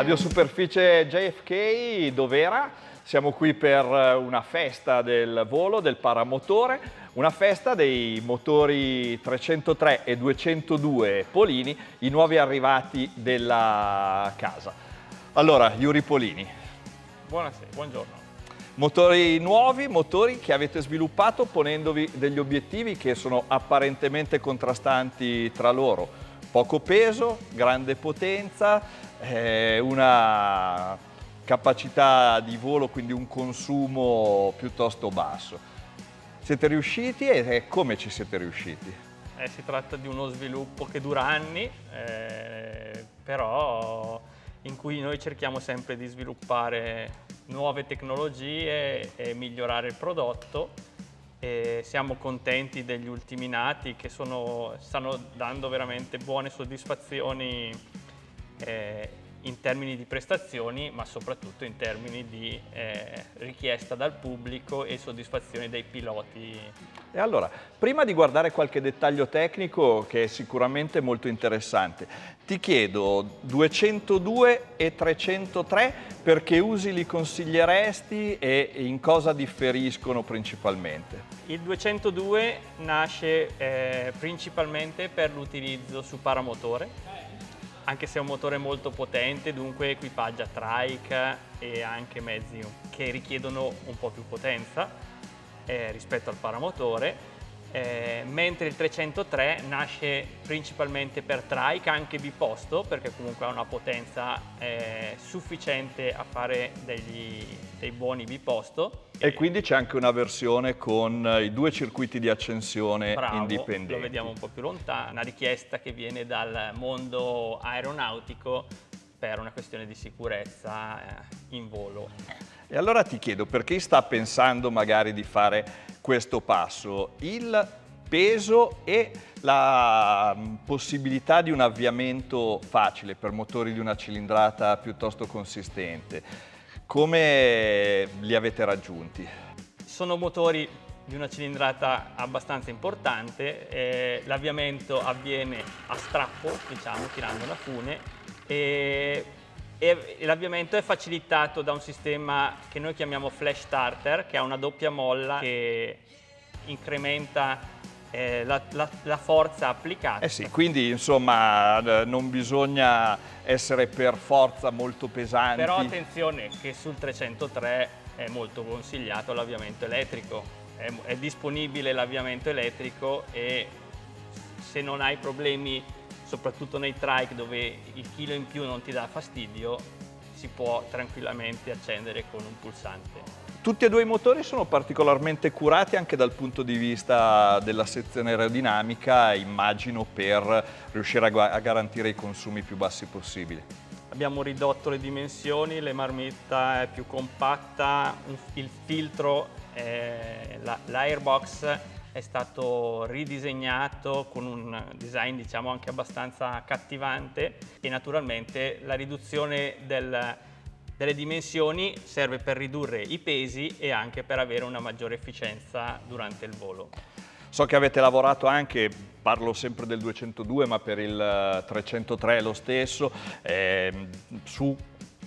Aviosuperficie JFK Dovera, siamo qui per una festa del volo, del paramotore, una festa dei motori 303 e 202 Polini, i nuovi arrivati della casa. Allora, Yuri Polini. Buonasera, buongiorno. Motori nuovi, motori che avete sviluppato ponendovi degli obiettivi che sono apparentemente contrastanti tra loro. Poco peso, grande potenza, una capacità di volo, quindi un consumo piuttosto basso. Siete riusciti e come ci siete riusciti? Si tratta di uno sviluppo che dura anni, però in cui noi cerchiamo sempre di sviluppare nuove tecnologie e migliorare il prodotto. E siamo contenti degli ultimi nati che stanno dando veramente buone soddisfazioni in termini di prestazioni, ma soprattutto in termini di richiesta dal pubblico e soddisfazione dei piloti. E allora, prima di guardare qualche dettaglio tecnico che è sicuramente molto interessante, ti chiedo 202 e 303 per che usi li consiglieresti e in cosa differiscono principalmente? Il 202 nasce principalmente per l'utilizzo su paramotore, anche se è un motore molto potente, dunque equipaggia trike e anche mezzi che richiedono un po' più potenza rispetto al paramotore, mentre il 303 nasce principalmente per trike, anche biposto, perché comunque ha una potenza sufficiente a fare dei buoni biposto. E quindi c'è anche una versione con i due circuiti di accensione indipendenti. Lo vediamo un po' più lontano, una richiesta che viene dal mondo aeronautico per una questione di sicurezza in volo. E allora ti chiedo, per chi sta pensando magari di fare questo passo, il peso e la possibilità di un avviamento facile per motori di una cilindrata piuttosto consistente, come li avete raggiunti? Sono motori di una cilindrata abbastanza importante, l'avviamento avviene a strappo, diciamo, tirando una fune, e l'avviamento è facilitato da un sistema che noi chiamiamo flash starter, che ha una doppia molla che incrementa la forza applicata. Sì, quindi insomma non bisogna essere per forza molto pesanti. Però attenzione che sul 303 è molto consigliato l'avviamento elettrico, è disponibile l'avviamento elettrico e se non hai problemi, soprattutto nei trike dove il chilo in più non ti dà fastidio, si può tranquillamente accendere con un pulsante. Tutti e due i motori sono particolarmente curati anche dal punto di vista della sezione aerodinamica, immagino per riuscire a garantire i consumi più bassi possibili. Abbiamo ridotto le dimensioni, la marmitta è più compatta, il filtro, l'airbox è stato ridisegnato con un design diciamo anche abbastanza accattivante e naturalmente la riduzione delle dimensioni serve per ridurre i pesi e anche per avere una maggiore efficienza durante il volo. So che avete lavorato anche, parlo sempre del 202 ma per il 303 lo stesso, su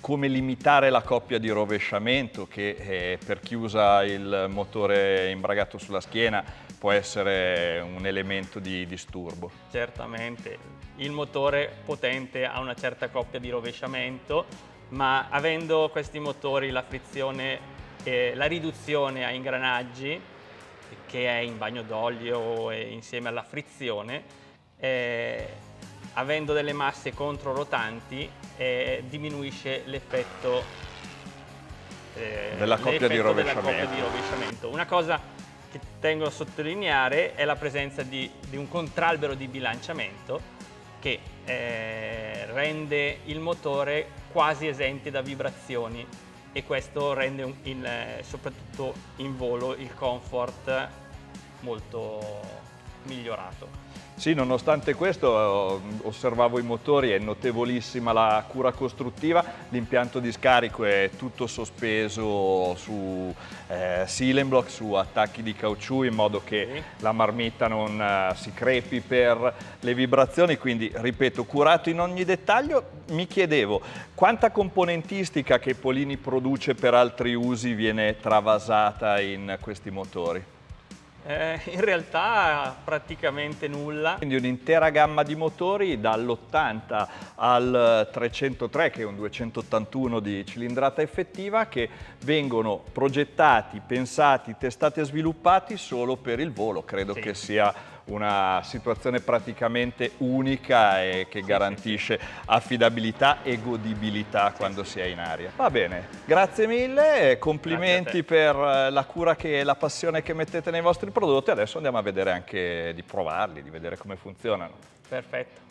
come limitare la coppia di rovesciamento che per chi usa il motore imbragato sulla schiena può essere un elemento di disturbo. Certamente, il motore potente ha una certa coppia di rovesciamento, ma avendo questi motori la frizione e la riduzione a ingranaggi, che è in bagno d'olio e insieme alla frizione, avendo delle masse controrotanti, diminuisce l'effetto della coppia di rovesciamento. Una cosa che tengo a sottolineare è la presenza di un contralbero di bilanciamento che rende il motore quasi esente da vibrazioni e questo rende soprattutto in volo il comfort molto migliorato. Sì, nonostante questo osservavo i motori, è notevolissima la cura costruttiva, l'impianto di scarico è tutto sospeso su Silent Block, su attacchi di caucciù, in modo che la marmitta non si crepi per le vibrazioni, quindi ripeto, curato in ogni dettaglio. Mi chiedevo quanta componentistica che Polini produce per altri usi viene travasata in questi motori? In realtà praticamente nulla. Quindi un'intera gamma di motori dall'80 al 303, che è un 281 di cilindrata effettiva, che vengono progettati, pensati, testati e sviluppati solo per il volo. Credo che sia una situazione praticamente unica e che garantisce affidabilità e godibilità quando si è in aria. Va bene, grazie mille, complimenti per la cura e la passione che mettete nei vostri prodotti. Adesso andiamo a vedere anche di provarli, di vedere come funzionano. Perfetto.